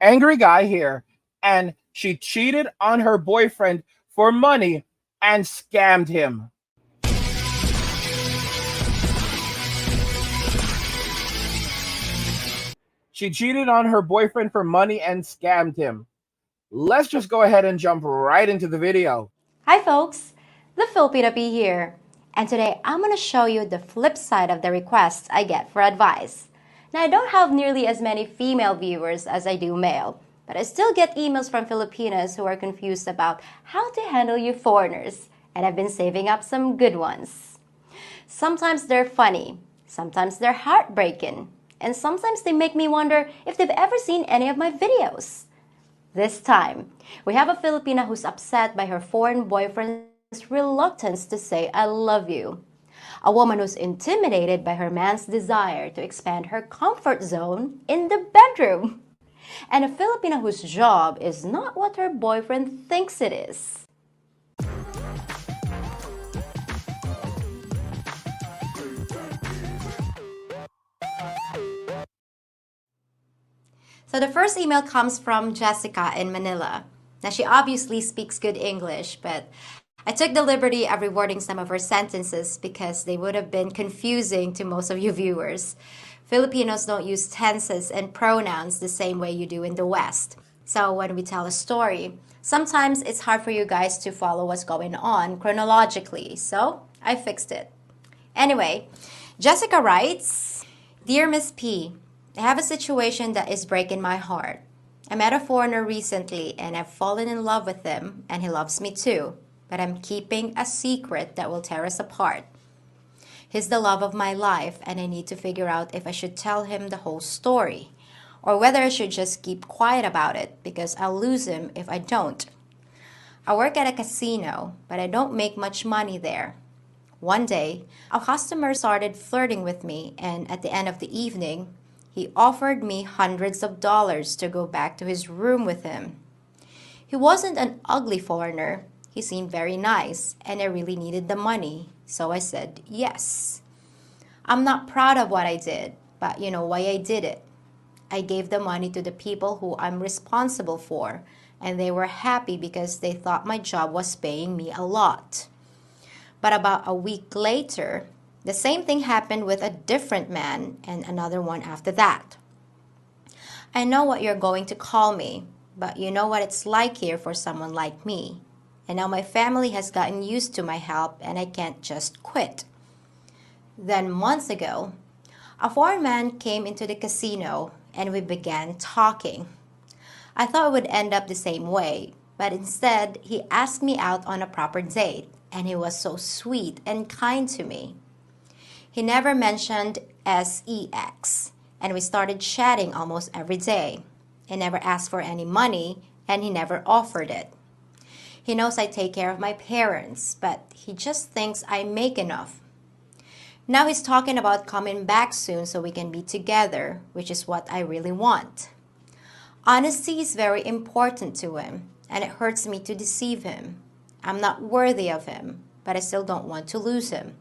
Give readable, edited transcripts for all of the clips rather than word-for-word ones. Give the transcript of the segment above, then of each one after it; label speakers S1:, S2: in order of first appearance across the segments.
S1: Angry guy here, and she cheated on her boyfriend for money and scammed him. She cheated on her boyfriend for money and scammed him. Let's just go ahead and jump right into the video.
S2: Hi folks, the Filipina P here, and today I'm going to show you the flip side of the requests I get for advice. Now I don't have nearly as many female viewers as I do male, but I still get emails from Filipinas who are confused about how to handle you foreigners, and I've been saving up some good ones. Sometimes they're funny, sometimes they're heartbreaking, and sometimes they make me wonder if they've ever seen any of my videos. This time, we have a Filipina who's upset by her foreign boyfriend's reluctance to say I love you. A woman who's intimidated by her man's desire to expand her comfort zone in the bedroom. And a Filipina whose job is not what her boyfriend thinks it is. So the first email comes from Jessica in Manila. Now she obviously speaks good English, but I took the liberty of rewording some of her sentences because they would have been confusing to most of you viewers. Filipinos don't use tenses and pronouns the same way you do in the West. So when we tell a story, sometimes it's hard for you guys to follow what's going on chronologically. So I fixed it. Anyway, Jessica writes, Dear Miss P, I have a situation that is breaking my heart. I met a foreigner recently and I've fallen in love with him and he loves me too, but I'm keeping a secret that will tear us apart. He's the love of my life and I need to figure out if I should tell him the whole story or whether I should just keep quiet about it because I'll lose him if I don't. I work at a casino, but I don't make much money there. One day, a customer started flirting with me and at the end of the evening, he offered me hundreds of dollars to go back to his room with him. He wasn't an ugly foreigner. He seemed very nice, and I really needed the money, so I said yes. I'm not proud of what I did, but you know why I did it. I gave the money to the people who I'm responsible for, and they were happy because they thought my job was paying me a lot. But about a week later, the same thing happened with a different man and another one after that. I know what you're going to call me, but you know what it's like here for someone like me. And now my family has gotten used to my help and I can't just quit. Then months ago, a foreign man came into the casino and we began talking. I thought it would end up the same way, but instead he asked me out on a proper date and he was so sweet and kind to me. He never mentioned sex, and we started chatting almost every day. He never asked for any money, and he never offered it. He knows I take care of my parents, but he just thinks I make enough. Now he's talking about coming back soon so we can be together, which is what I really want. Honesty is very important to him, and it hurts me to deceive him. I'm not worthy of him, but I still don't want to lose him.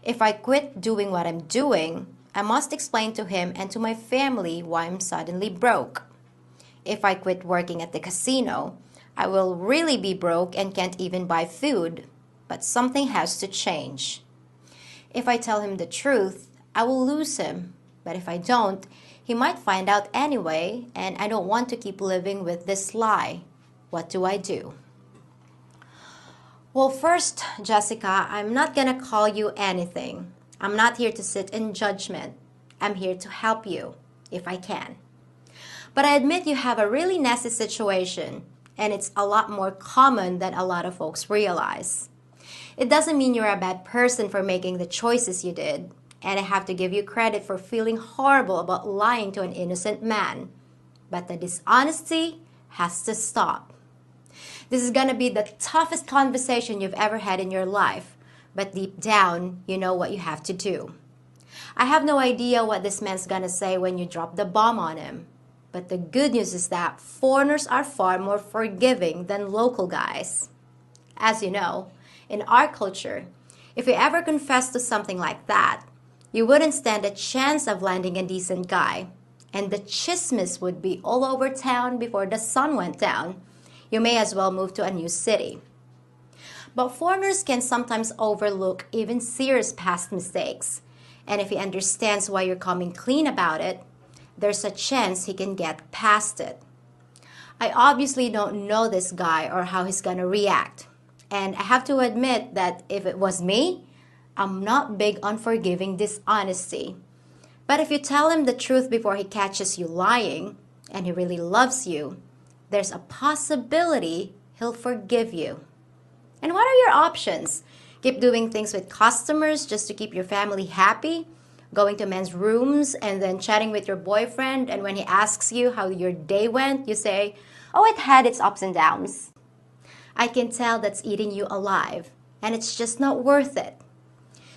S2: If I quit doing what I'm doing, I must explain to him and to my family why I'm suddenly broke. If I quit working at the casino, I will really be broke and can't even buy food, but something has to change. If I tell him the truth, I will lose him, but if I don't, he might find out anyway, and I don't want to keep living with this lie. What do I do? Well, first, Jessica, I'm not gonna call you anything. I'm not here to sit in judgment. I'm here to help you, if I can. But I admit you have a really nasty situation, and it's a lot more common than a lot of folks realize. It doesn't mean you're a bad person for making the choices you did, and I have to give you credit for feeling horrible about lying to an innocent man. But the dishonesty has to stop. This is gonna be the toughest conversation you've ever had in your life, but deep down, you know what you have to do. I have no idea what this man's gonna say when you drop the bomb on him. But the good news is that foreigners are far more forgiving than local guys. As you know, in our culture, if you ever confess to something like that, you wouldn't stand a chance of landing a decent guy. and the chismis would be all over town before the sun went down. You may as well move to a new city. But foreigners can sometimes overlook even serious past mistakes. And if he understands why you're coming clean about it, there's a chance he can get past it. I obviously don't know this guy or how he's gonna react. And I have to admit that if it was me, I'm not big on forgiving dishonesty. But if you tell him the truth before he catches you lying, and he really loves you, there's a possibility he'll forgive you. And what are your options? Keep doing things with customers just to keep your family happy? Going to men's rooms and then chatting with your boyfriend, and when he asks you how your day went, you say, "Oh, it had its ups and downs." I can tell that's eating you alive, and it's just not worth it.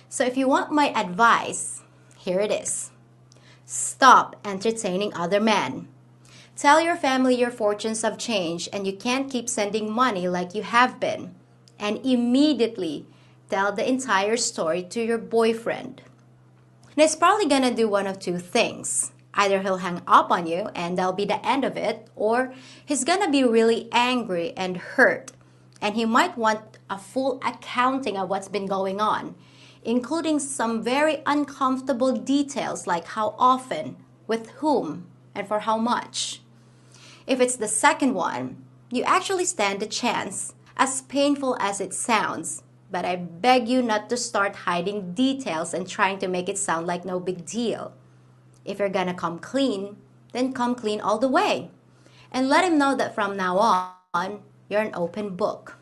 S2: So if you want my advice, here it is. Stop entertaining other men. Tell your family your fortunes have changed and you can't keep sending money like you have been. And immediately tell the entire story to your boyfriend. And he's probably gonna do one of two things. Either he'll hang up on you and that'll be the end of it, or he's gonna be really angry and hurt. And he might want a full accounting of what's been going on, including some very uncomfortable details like how often, with whom, and for how much. If it's the second one, you actually stand a chance, as painful as it sounds. But I beg you not to start hiding details and trying to make it sound like no big deal. If you're gonna come clean, then come clean all the way. And let him know that from now on, you're an open book.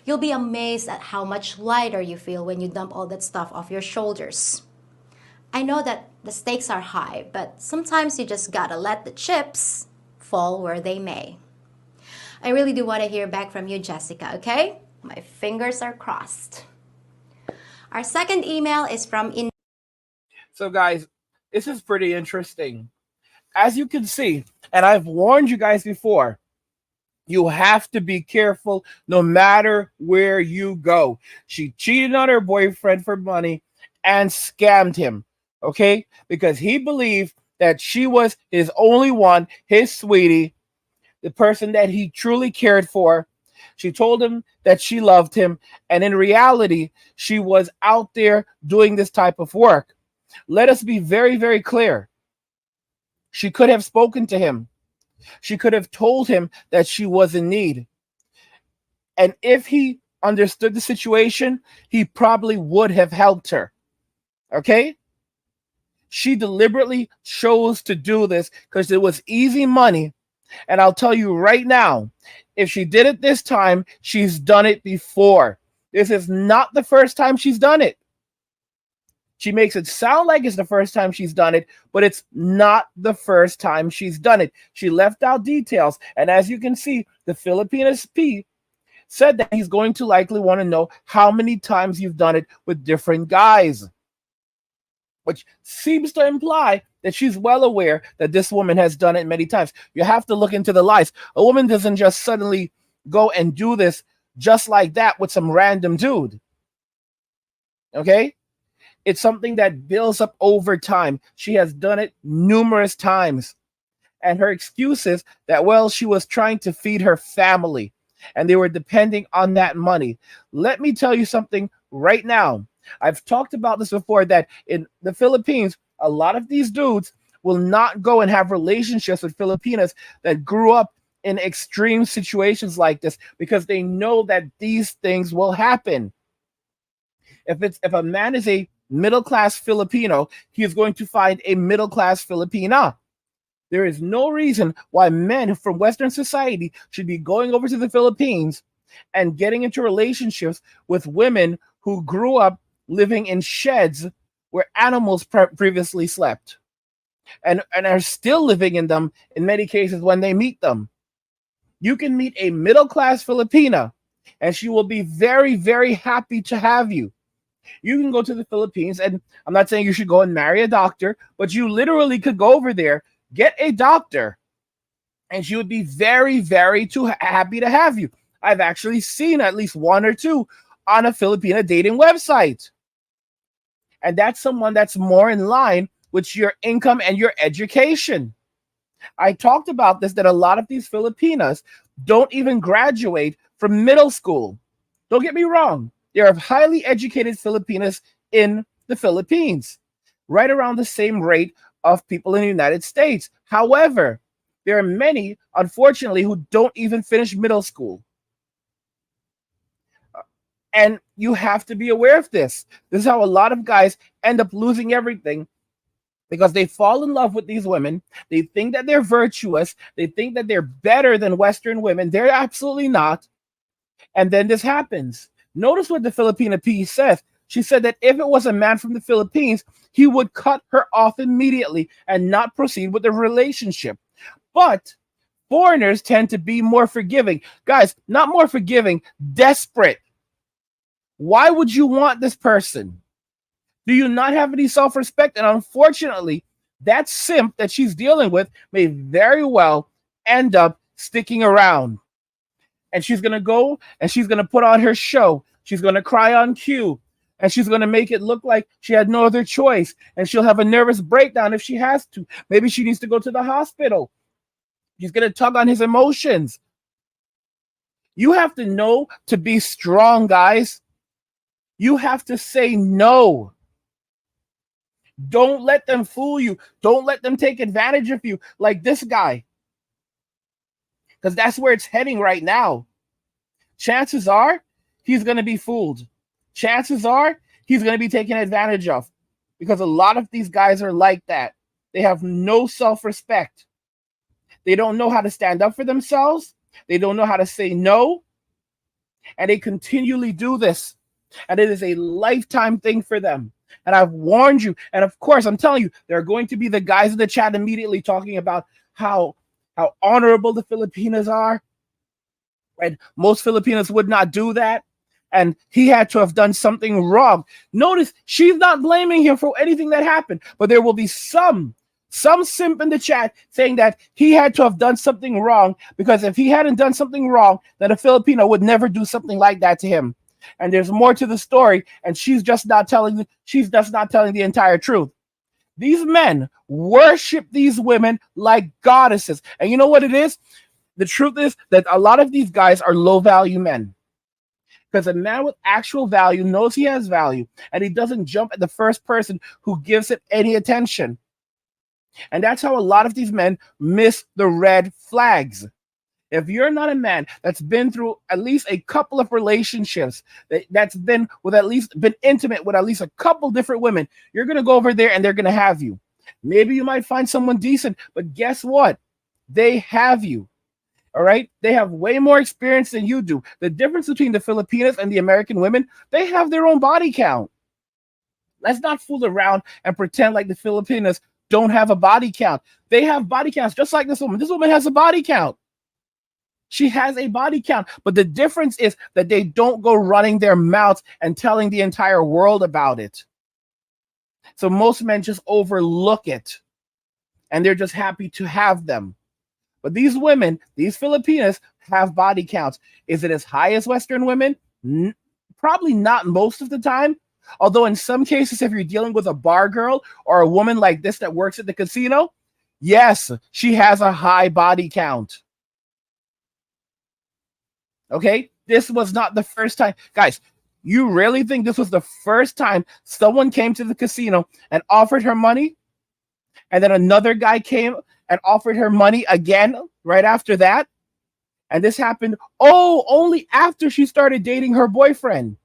S2: You'll be amazed at how much lighter you feel when you dump all that stuff off your shoulders. I know that the stakes are high, but sometimes you just gotta let the chips fall where they may. I really do want to hear back from you, Jessica, okay? My fingers are crossed. Our second email is from
S1: So, guys, this is pretty interesting. As you can see, and I've warned you guys before, you have to be careful no matter where you go. She cheated on her boyfriend for money and scammed him, okay? Because he believed that she was his only one, his sweetie, the person that he truly cared for. She told him that she loved him, and in reality, she was out there doing this type of work. Let us be very, very clear. She could have spoken to him. She could have told him that she was in need. And if he understood the situation, he probably would have helped her. Okay? She deliberately chose to do this because it was easy money. And I'll tell you right now, if she did it this time, she's done it before. This is not the first time she's done it. She makes it sound like it's the first time she's done it, but it's not the first time she's done it. She left out details. And as you can see, the Filipino SP said that he's going to likely want to know how many times you've done it with different guys, which seems to imply that she's well aware that this woman has done it many times. You have to look into the lies. A woman doesn't just suddenly go and do this just like that with some random dude. Okay? It's something that builds up over time. She has done it numerous times. And her excuse is that, well, she was trying to feed her family and they were depending on that money. Let me tell you something right now. I've talked about this before, that in the Philippines, a lot of these dudes will not go and have relationships with Filipinas that grew up in extreme situations like this because they know that these things will happen. If a man is a middle-class Filipino, he is going to find a middle-class Filipina. There is no reason why men from Western society should be going over to the Philippines and getting into relationships with women who grew up living in sheds where animals previously slept and are still living in them in many cases when they meet them. You can meet a middle-class Filipina and she will be very, very happy to have you. You can go to the Philippines, and I'm not saying you should go and marry a doctor, but you literally could go over there, get a doctor, and she would be very, very happy to have you. I've actually seen at least one or two on a Filipina dating website. And that's someone that's more in line with your income and your education. I talked about this, that a lot of these Filipinas don't even graduate from middle school. Don't get me wrong. There are highly educated Filipinas in the Philippines, right around the same rate of people in the United States. However, there are many, unfortunately, who don't even finish middle school. And you have to be aware of this. This is how a lot of guys end up losing everything because they fall in love with these women. They think that they're virtuous. They think that they're better than Western women. They're absolutely not. And then this happens. Notice what the Filipina P says. She said that if it was a man from the Philippines, he would cut her off immediately and not proceed with the relationship. But foreigners tend to be more forgiving. Guys, not more forgiving, desperate. Why would you want this person? Do you not have any self-respect? And unfortunately, that simp that she's dealing with may very well end up sticking around. And she's going to go and she's going to put on her show. She's going to cry on cue. And she's going to make it look like she had no other choice. And she'll have a nervous breakdown if she has to. Maybe she needs to go to the hospital. She's going to tug on his emotions. You have to know to be strong, guys. You have to say no. Don't let them fool you. Don't let them take advantage of you like this guy. Because that's where it's heading right now. Chances are he's going to be fooled. Chances are he's going to be taken advantage of. Because a lot of these guys are like that. They have no self-respect. They don't know how to stand up for themselves. They don't know how to say no. And they continually do this. And it is a lifetime thing for them. And I've warned you. And of course, I'm telling you, there are going to be the guys in the chat immediately talking about how honorable the Filipinas are. And most Filipinos would not do that. And he had to have done something wrong. Notice, she's not blaming him for anything that happened. But there will be some simp in the chat saying that he had to have done something wrong, because if he hadn't done something wrong, then a Filipino would never do something like that to him. And there's more to the story, and she's just not telling the entire truth. These men worship these women like goddesses. And you know what it is? The truth is that a lot of these guys are low value men. Because a man with actual value knows he has value, and he doesn't jump at the first person who gives it any attention. And that's how a lot of these men miss the red flags. If you're not a man that's been through at least a couple of relationships, that's been intimate with at least a couple different women, you're going to go over there and they're going to have you. Maybe you might find someone decent, but guess what? They have you. All right? They have way more experience than you do. The difference between the Filipinas and the American women, they have their own body count. Let's not fool around and pretend like the Filipinas don't have a body count. They have body counts just like this woman. This woman has a body count. She has a body count, but the difference is that they don't go running their mouths and telling the entire world about it. So most men just overlook it, and they're just happy to have them. But these women, these Filipinas, have body counts. Is it as high as Western women? Probably not most of the time. Although in some cases, if you're dealing with a bar girl or a woman like this that works at the casino, yes, she has a high body count. Okay, this was not the first time. Guys, you really think this was the first time someone came to the casino and offered her money? And then another guy came and offered her money again right after that? And this happened, only after she started dating her boyfriend.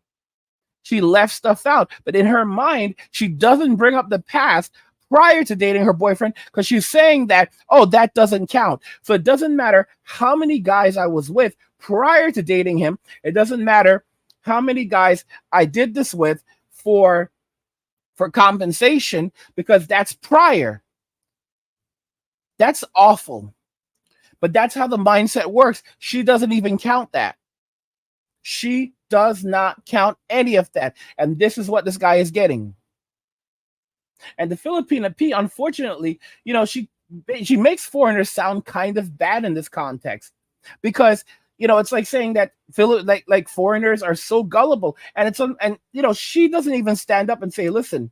S1: She left stuff out. But in her mind, she doesn't bring up the past prior to dating her boyfriend, because she's saying that, that doesn't count. So it doesn't matter how many guys I was with prior to dating him. It doesn't matter how many guys I did this with for compensation, because that's prior. That's awful. But that's how the mindset works. She doesn't even count that. She does not count any of that. And this is what this guy is getting. And the Filipina P, unfortunately, she makes foreigners sound kind of bad in this context, because it's like saying that like foreigners are so gullible, and she doesn't even stand up and say, listen,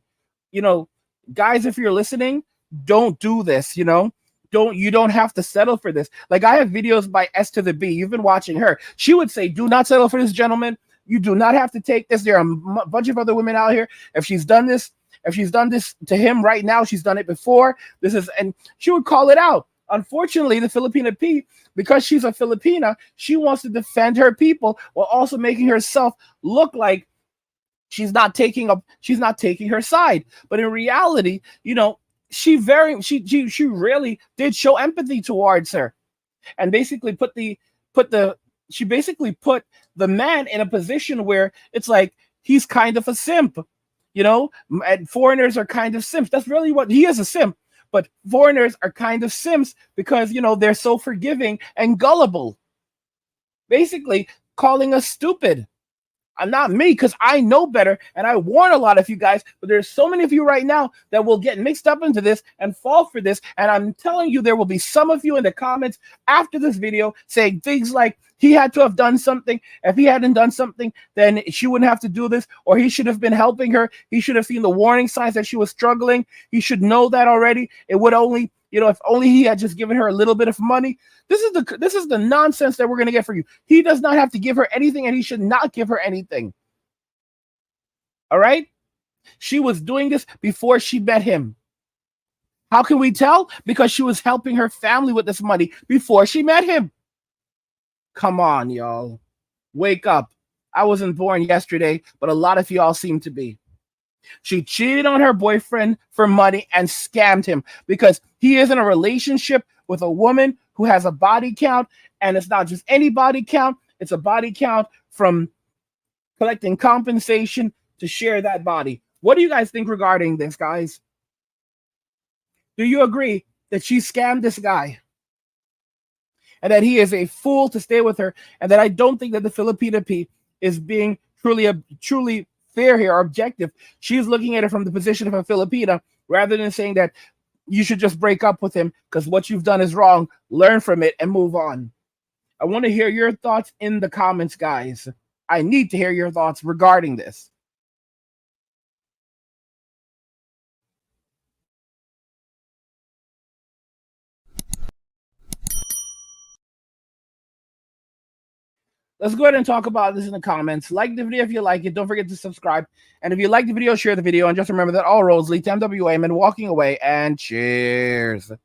S1: guys, if you're listening, don't do this, you know. You don't have to settle for this. Like, I have videos by S to the B. You've been watching her. She would say, do not settle for this gentleman. You do not have to take this. There are a bunch of other women out here. If she's done this to him right now, she's done it before. And she would call it out. Unfortunately, the Filipina P, because she's a Filipina, she wants to defend her people while also making herself look like she's not taking her side. But in reality, you know, she really did show empathy towards her, and basically put the man in a position where it's like he's kind of a simp, you know. And foreigners are kind of simps. That's really what he is, a simp. But foreigners are kind of simps because, you know, they're so forgiving and gullible. Basically calling us stupid. Not me, because I know better, and I warn a lot of you guys, but there's so many of you right now that will get mixed up into this and fall for this, and I'm telling you, there will be some of you in the comments after this video saying things like, he had to have done something. If he hadn't done something, then she wouldn't have to do this, or he should have been helping her. He should have seen the warning signs that she was struggling. He should know that already. It would only, you know, if only he had just given her a little bit of money. This is the nonsense that we're going to get for you. He does not have to give her anything, and he should not give her anything. All right? She was doing this before she met him. How can we tell? Because she was helping her family with this money before she met him. Come on, y'all. Wake up. I wasn't born yesterday, but a lot of y'all seem to be. She cheated on her boyfriend for money and scammed him because he is in a relationship with a woman who has a body count, and it's not just any body count. It's a body count from collecting compensation to share that body. What do you guys think regarding this, guys? Do you agree that she scammed this guy and that he is a fool to stay with her, and that I don't think that the Filipina P is being truly fair here or objective? She's looking at it from the position of a Filipina rather than saying that you should just break up with him because what you've done is wrong. Learn from it and move on. I want to hear your thoughts in the comments, guys. I need to hear your thoughts regarding this. Let's go ahead and talk about this in the comments. Like the video if you like it. Don't forget to subscribe. And if you like the video, share the video. And just remember that all roads lead to MWA and walking away. And cheers.